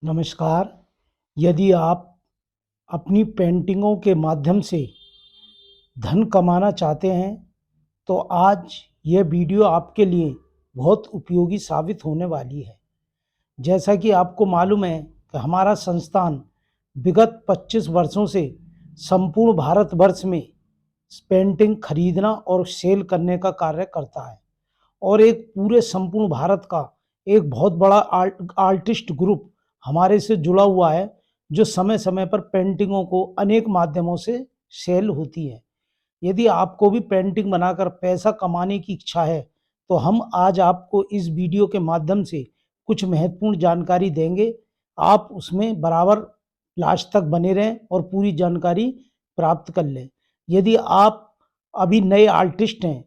नमस्कार। यदि आप अपनी पेंटिंगों के माध्यम से धन कमाना चाहते हैं, तो आज यह वीडियो आपके लिए बहुत उपयोगी साबित होने वाली है। जैसा कि आपको मालूम है कि हमारा संस्थान विगत 25 वर्षों से संपूर्ण भारतवर्ष में पेंटिंग खरीदना और सेल करने का कार्य करता है और एक पूरे संपूर्ण भारत का एक बहुत बड़ा आर्टिस्ट ग्रुप हमारे से जुड़ा हुआ है, जो समय समय पर पेंटिंगों को अनेक माध्यमों से सेल होती है। यदि आपको भी पेंटिंग बनाकर पैसा कमाने की इच्छा है, तो हम आज आपको इस वीडियो के माध्यम से कुछ महत्वपूर्ण जानकारी देंगे। आप उसमें बराबर लास्ट तक बने रहें और पूरी जानकारी प्राप्त कर लें। यदि आप अभी नए आर्टिस्ट हैं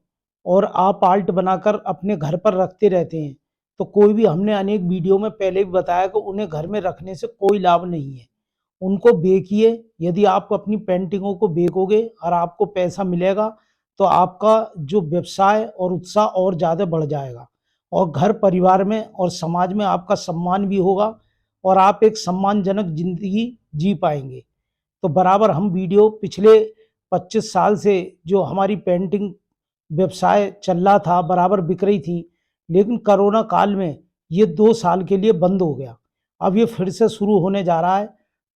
और आप आर्ट बनाकर अपने घर पर रखते रहते हैं, तो कोई भी हमने अनेक वीडियो में पहले भी बताया कि उन्हें घर में रखने से कोई लाभ नहीं है। उनको बेचिए। यदि आप अपनी पेंटिंगों को बेचोगे और आपको पैसा मिलेगा, तो आपका जो व्यवसाय और उत्साह और ज़्यादा बढ़ जाएगा और घर परिवार में और समाज में आपका सम्मान भी होगा और आप एक सम्मानजनक जिंदगी जी पाएंगे। तो बराबर हम वीडियो पिछले 25 साल से जो हमारी पेंटिंग व्यवसाय चल रहा था, बराबर बिक रही थी, लेकिन कोरोना काल में ये 2 साल के लिए बंद हो गया। अब ये फिर से शुरू होने जा रहा है।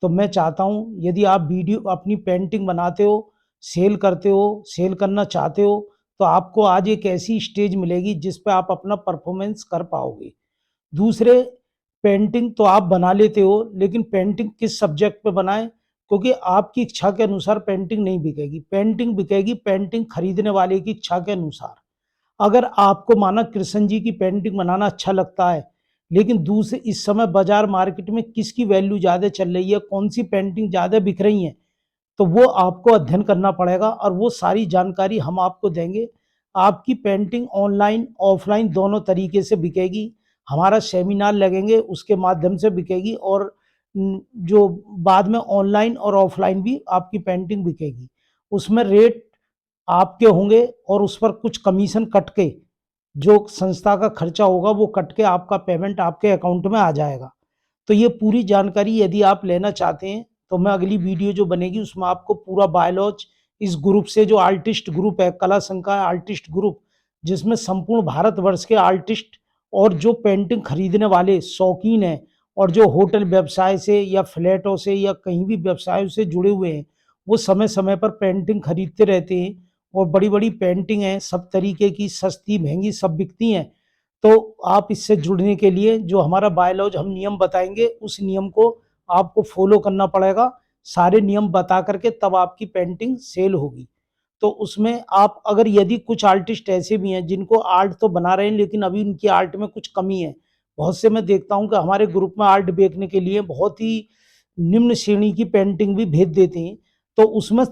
तो मैं चाहता हूँ, यदि आप वीडियो अपनी पेंटिंग बनाते हो, सेल करते हो, सेल करना चाहते हो, तो आपको आज एक ऐसी स्टेज मिलेगी जिस पे आप अपना परफॉर्मेंस कर पाओगे। दूसरे, पेंटिंग तो आप बना लेते हो, लेकिन पेंटिंग किस सब्जेक्ट पे बनाएं, क्योंकि आपकी इच्छा के अनुसार पेंटिंग नहीं बिकेगी। पेंटिंग बिकेगी पेंटिंग खरीदने वाले की इच्छा के अनुसार। अगर आपको माना कृष्ण जी की पेंटिंग बनाना अच्छा लगता है, लेकिन दूसरे इस समय बाजार मार्केट में किसकी वैल्यू ज़्यादा चल रही है, कौन सी पेंटिंग ज़्यादा बिक रही है, तो वो आपको अध्ययन करना पड़ेगा और वो सारी जानकारी हम आपको देंगे। आपकी पेंटिंग ऑनलाइन ऑफलाइन दोनों तरीके से बिकेगी। हमारा सेमिनार लगेंगे, उसके माध्यम से बिकेगी और जो बाद में ऑनलाइन और ऑफलाइन भी आपकी पेंटिंग बिकेगी। उसमें रेट आपके होंगे और उस पर कुछ कमीशन कट के, जो संस्था का खर्चा होगा वो कट के आपका पेमेंट आपके अकाउंट में आ जाएगा। तो ये पूरी जानकारी यदि आप लेना चाहते हैं, तो मैं अगली वीडियो जो बनेगी उसमें आपको पूरा बायोलॉज, इस ग्रुप से जो आर्टिस्ट ग्रुप है, कला संकाय आर्टिस्ट ग्रुप, जिसमें संपूर्ण भारतवर्ष के आर्टिस्ट और जो पेंटिंग खरीदने वाले शौकीन हैं और जो होटल व्यवसाय से या फ्लैटों से या कहीं भी व्यवसायों से जुड़े हुए हैं, वो समय समय पर पेंटिंग खरीदते रहते हैं और बड़ी बड़ी पेंटिंग हैं, सब तरीके की, सस्ती महंगी सब बिकती हैं। तो आप इससे जुड़ने के लिए जो हमारा बायलॉज हम नियम बताएंगे, उस नियम को आपको फॉलो करना पड़ेगा। सारे नियम बता करके तब आपकी पेंटिंग सेल होगी। तो उसमें आप, अगर यदि कुछ आर्टिस्ट ऐसे भी हैं जिनको आर्ट तो बना रहे हैं लेकिन अभी उनकी आर्ट में कुछ कमी है, बहुत से मैं देखता हूं कि हमारे ग्रुप में आर्ट बेचने के लिए बहुत ही निम्न श्रेणी की पेंटिंग भी भेज देते हैं। तो उसमें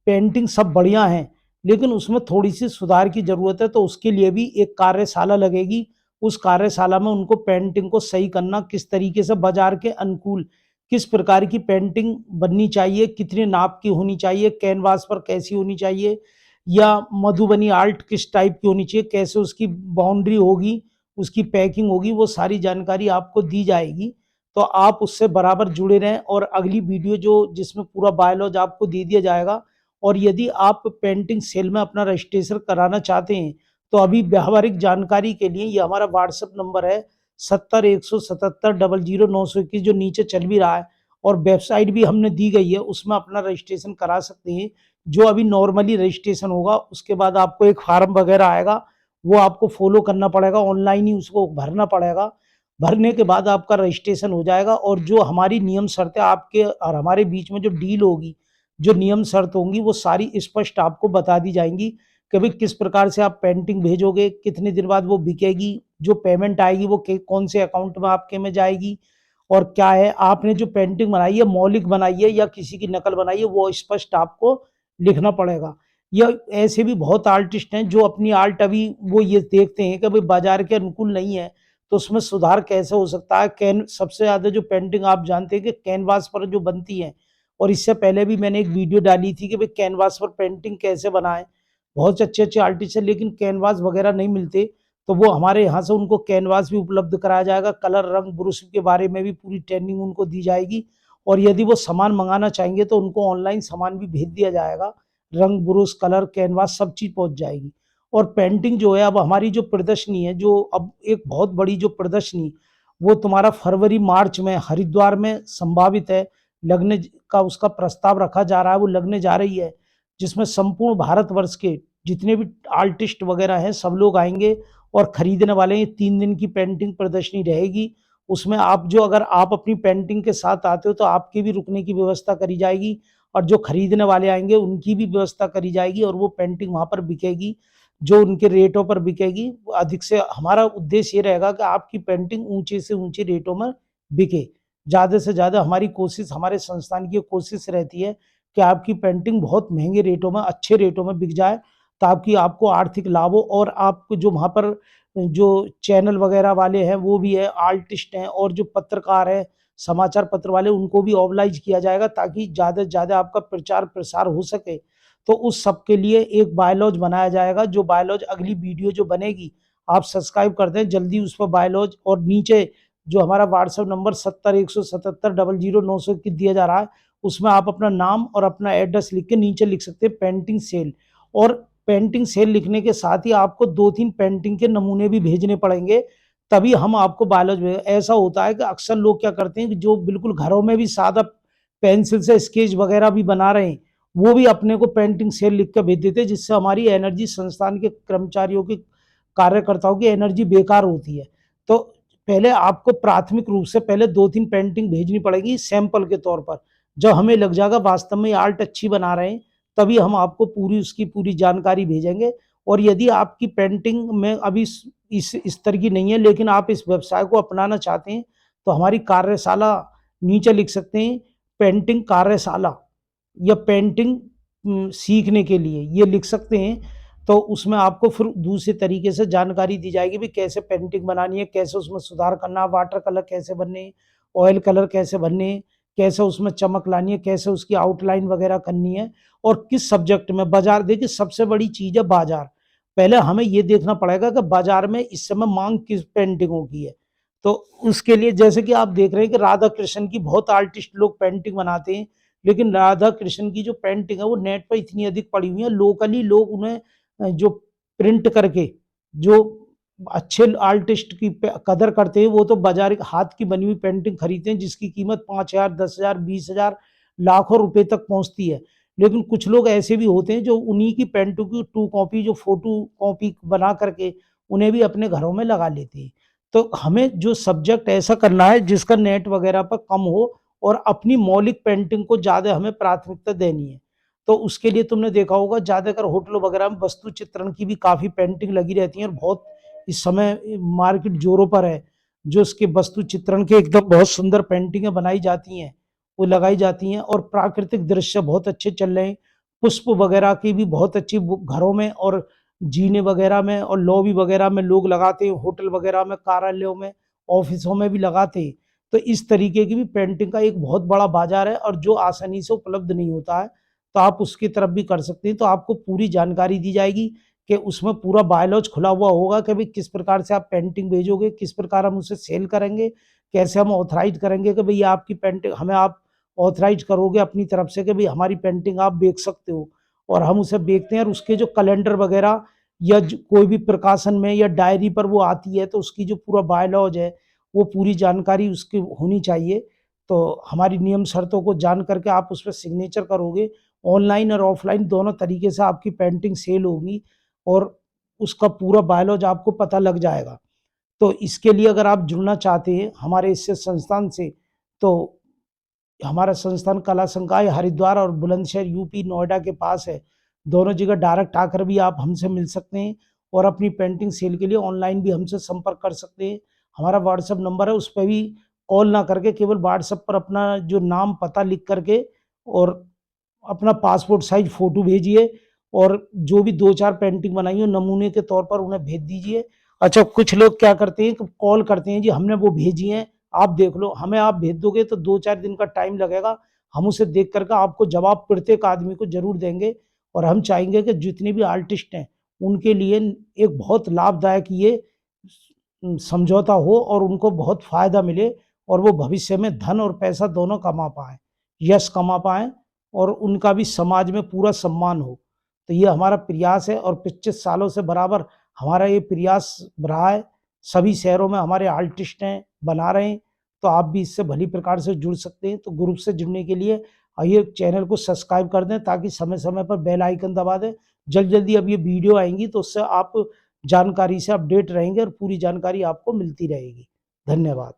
पेंटिंग सब बढ़िया है, लेकिन उसमें थोड़ी सी सुधार की जरूरत है। तो उसके लिए भी एक कार्यशाला लगेगी। उस कार्यशाला में उनको पेंटिंग को सही करना, किस तरीके से बाजार के अनुकूल किस प्रकार की पेंटिंग बननी चाहिए, कितने नाप की होनी चाहिए, कैनवास पर कैसी होनी चाहिए, या मधुबनी आर्ट किस टाइप की होनी चाहिए, कैसे उसकी बाउंड्री होगी, उसकी पैकिंग होगी, वो सारी जानकारी आपको दी जाएगी। तो आप उससे बराबर जुड़े रहें और अगली वीडियो जो जिसमें पूरा बायोलॉज आपको दे दिया जाएगा। और यदि आप पेंटिंग सेल में अपना रजिस्ट्रेशन कराना चाहते हैं, तो अभी व्यावहारिक जानकारी के लिए ये हमारा व्हाट्सएप नंबर है 70 177 00 921, जो नीचे चल भी रहा है, और वेबसाइट भी हमने दी गई है, उसमें अपना रजिस्ट्रेशन करा सकते हैं। जो अभी नॉर्मली रजिस्ट्रेशन होगा, उसके बाद आपको एक फार्म वगैरह आएगा, वो आपको फॉलो करना पड़ेगा, ऑनलाइन ही उसको भरना पड़ेगा। भरने के बाद आपका रजिस्ट्रेशन हो जाएगा और जो हमारी नियम शर्तें आपके और हमारे बीच में जो डील होगी, जो नियम शर्त होंगी, वो सारी स्पष्ट आपको बता दी जाएंगी कि भाई किस प्रकार से आप पेंटिंग भेजोगे, कितने दिन बाद वो बिकेगी, जो पेमेंट आएगी वो कौन से अकाउंट में आपके में जाएगी, और क्या है आपने जो पेंटिंग बनाई है मौलिक बनाई है या किसी की नकल बनाई है, वो स्पष्ट आपको लिखना पड़ेगा। या ऐसे भी बहुत आर्टिस्ट हैं जो अपनी आर्ट अभी वो ये देखते हैं कि भाई बाजार के अनुकूल नहीं है, तो उसमें सुधार कैसे हो सकता है। सबसे ज्यादा जो पेंटिंग आप जानते हैं कि कैनवास पर जो बनती है, और इससे पहले भी मैंने एक वीडियो डाली थी कि भाई कैनवास पर पेंटिंग कैसे बनाएं। बहुत अच्छे अच्छे आर्टिस्ट हैं लेकिन कैनवास वगैरह नहीं मिलते। तो वो हमारे यहाँ से उनको कैनवास भी उपलब्ध कराया जाएगा, कलर रंग ब्रश के बारे में भी पूरी ट्रेनिंग उनको दी जाएगी। और यदि वो सामान मंगाना चाहेंगे तो उनको ऑनलाइन सामान भी भेज दिया जाएगा, रंग ब्रश कलर कैनवास सब चीज़ पहुँच जाएगी। और पेंटिंग जो है, अब हमारी जो प्रदर्शनी है, जो अब एक बहुत बड़ी जो प्रदर्शनी, वो तुम्हारा फरवरी मार्च में हरिद्वार में संभावित है लगने का, उसका प्रस्ताव रखा जा रहा है, वो लगने जा रही है, जिसमें संपूर्ण भारतवर्ष के जितने भी आर्टिस्ट वगैरह हैं सब लोग आएंगे और खरीदने वाले हैं। 3 दिन की पेंटिंग प्रदर्शनी रहेगी। उसमें आप जो, अगर आप अपनी पेंटिंग के साथ आते हो तो आपकी भी रुकने की व्यवस्था करी जाएगी, और जो खरीदने वाले आएंगे उनकी भी व्यवस्था करी जाएगी, और वो पेंटिंग वहां पर बिकेगी, जो उनके रेटों पर बिकेगी। अधिक से हमारा उद्देश्य ये रहेगा कि आपकी पेंटिंग ऊंचे से ऊंचे रेटों में बिके। ज़्यादा से ज़्यादा हमारी कोशिश, हमारे संस्थान की कोशिश रहती है कि आपकी पेंटिंग बहुत महंगे रेटों में, अच्छे रेटों में बिक जाए, ताकि आपको आर्थिक लाभ हो। और आपको जो वहाँ पर जो चैनल वगैरह वाले हैं वो भी है, आर्टिस्ट हैं, और जो पत्रकार हैं, समाचार पत्र वाले, उनको भी ऑबलाइज किया जाएगा, ताकि ज़्यादा से ज़्यादा आपका प्रचार प्रसार हो सके। तो उस सब के लिए एक बायलॉज बनाया जाएगा, जो बायलॉज अगली वीडियो जो बनेगी, आप सब्सक्राइब कर दें जल्दी उस पर बायलॉज। और नीचे जो हमारा व्हाट्सएप नंबर 70 177 009 दिया जा रहा है, उसमें आप अपना नाम और अपना एड्रेस लिख के नीचे लिख सकते हैं पेंटिंग सेल। और पेंटिंग सेल लिखने के साथ ही आपको 2-3 पेंटिंग के नमूने भी भेजने पड़ेंगे, तभी हम आपको बायलॉज भेज। ऐसा होता है कि अक्सर लोग क्या करते हैं कि जो बिल्कुल घरों में भी सादा पेंसिल से स्केच वगैरह भी बना रहे हैं, वो भी अपने को पेंटिंग सेल लिख कर भेज देते हैं, जिससे हमारी एनर्जी, संस्थान के कर्मचारियों की, कार्यकर्ताओं की एनर्जी बेकार होती है। तो पहले आपको प्राथमिक रूप से पहले 2-3 पेंटिंग भेजनी पड़ेगी सैंपल के तौर पर। जब हमें लग जाएगा वास्तव में आर्ट अच्छी बना रहे हैं, तभी हम आपको पूरी उसकी पूरी जानकारी भेजेंगे। और यदि आपकी पेंटिंग में अभी इस स्तर की नहीं है, लेकिन आप इस व्यवसाय को अपनाना चाहते हैं, तो हमारी कार्यशाला, नीचे लिख सकते हैं पेंटिंग कार्यशाला, या पेंटिंग सीखने के लिए ये लिख सकते हैं। तो उसमें आपको फिर दूसरे तरीके से जानकारी दी जाएगी भी कैसे पेंटिंग बनानी है, कैसे उसमें सुधार करना, वाटर कलर कैसे बनने, ऑयल कलर कैसे बनने, कैसे उसमें चमक लानी है, कैसे उसकी आउटलाइन वगैरह करनी है, और किस सब्जेक्ट में। बाजार, देखिए सबसे बड़ी चीज है बाजार। पहले हमें ये देखना पड़ेगा कि बाजार में इस समय मांग किस पेंटिंगों की है। तो उसके लिए जैसे कि आप देख रहे हैं कि राधा कृष्ण की बहुत आर्टिस्ट लोग पेंटिंग बनाते हैं, लेकिन राधा कृष्ण की जो पेंटिंग है वो नेट पर इतनी अधिक पड़ी हुई है, लोकली लोग उन्हें जो प्रिंट करके, जो अच्छे आर्टिस्ट की कदर करते हैं, वो तो बाजार हाथ की बनी हुई पेंटिंग खरीदते हैं, जिसकी कीमत 5,000, 10,000, 20,000, लाखों रुपए तक पहुंचती है। लेकिन कुछ लोग ऐसे भी होते हैं जो उन्हीं की पेंटों की टू कॉपी, जो फोटो कॉपी बना करके उन्हें भी अपने घरों में लगा लेते हैं। तो हमें जो सब्जेक्ट ऐसा करना है जिसका नेट वगैरह पर कम हो, और अपनी मौलिक पेंटिंग को ज्यादा हमें प्राथमिकता देनी है। तो उसके लिए तुमने देखा होगा ज्यादातर होटलों वगैरह में वस्तु चित्रण की भी काफी पेंटिंग लगी रहती है, और बहुत इस समय मार्केट जोरों पर है, जो इसके वस्तु चित्रण के एकदम बहुत सुंदर पेंटिंगें बनाई जाती हैं, वो लगाई जाती हैं। और प्राकृतिक दृश्य बहुत अच्छे चल रहे हैं, पुष्प वगैरह की भी बहुत अच्छी घरों में और जीने वगैरह में और लॉबी वगैरह में लोग लगाते हैं, होटल वगैरह में, कार्यालयों में, ऑफिसों में भी लगाते हैं। तो इस तरीके की भी पेंटिंग का एक बहुत बड़ा बाजार है, और जो आसानी से उपलब्ध नहीं होता है, तो आप उसकी तरफ भी कर सकते हैं। तो आपको पूरी जानकारी दी जाएगी कि उसमें पूरा बायोलॉज खुला हुआ होगा कि भाई किस प्रकार से आप पेंटिंग भेजोगे, किस प्रकार हम उसे सेल करेंगे, कैसे हम ऑथराइज करेंगे कि भाई आपकी पेंटिंग हमें आप ऑथराइज करोगे अपनी तरफ से कि भाई हमारी पेंटिंग आप बेच सकते हो, और हम उसे बेचते हैं। और उसके जो कैलेंडर वगैरह या कोई भी प्रकाशन में या डायरी पर वो आती है, तो उसकी जो पूरा बायोलॉज है, वो पूरी जानकारी उसकी होनी चाहिए। तो हमारी नियम शर्तों को जान करके आप उस पर सिग्नेचर करोगे, ऑनलाइन और ऑफलाइन दोनों तरीके से आपकी पेंटिंग सेल होगी, और उसका पूरा बायोलॉज आपको पता लग जाएगा। तो इसके लिए अगर आप जुड़ना चाहते हैं हमारे इससे संस्थान से, तो हमारा संस्थान कला संकाय हरिद्वार और बुलंदशहर यूपी नोएडा के पास है। दोनों जगह डायरेक्ट आकर भी आप हमसे मिल सकते हैं, और अपनी पेंटिंग सेल के लिए ऑनलाइन भी हमसे संपर्क कर सकते हैं। हमारा व्हाट्सएप नंबर है, उस पर भी कॉल ना करके केवल व्हाट्सएप पर अपना जो नाम पता लिख करके और अपना पासपोर्ट साइज फोटो भेजिए, और जो भी 2-4 पेंटिंग बनाई हो नमूने के तौर पर उन्हें भेज दीजिए। अच्छा, कुछ लोग क्या करते हैं, कॉल करते हैं, जी हमने वो भेजी हैं, आप देख लो। हमें आप भेज दोगे तो 2-4 दिन का टाइम लगेगा, हम उसे देख करके आपको जवाब प्रत्येक आदमी को जरूर देंगे। और हम चाहेंगे कि जितने भी आर्टिस्ट हैं उनके लिए एक बहुत लाभदायक ये समझौता हो और उनको बहुत फ़ायदा मिले और वो भविष्य में धन और पैसा दोनों कमा पाएँ, यश कमा पाएँ और उनका भी समाज में पूरा सम्मान हो। तो ये हमारा प्रयास है और 25 सालों से बराबर हमारा ये प्रयास रहा है। सभी शहरों में हमारे आर्टिस्ट हैं, बना रहे हैं, तो आप भी इससे भली प्रकार से जुड़ सकते हैं। तो ग्रुप से जुड़ने के लिए आइए चैनल को सब्सक्राइब कर दें ताकि समय-समय पर बेल आइकन दबा दें। जल्दी-जल्दी अब ये वीडियो आएँगी तो उससे आप जानकारी से अपडेट रहेंगे और पूरी जानकारी आपको मिलती रहेगी। धन्यवाद।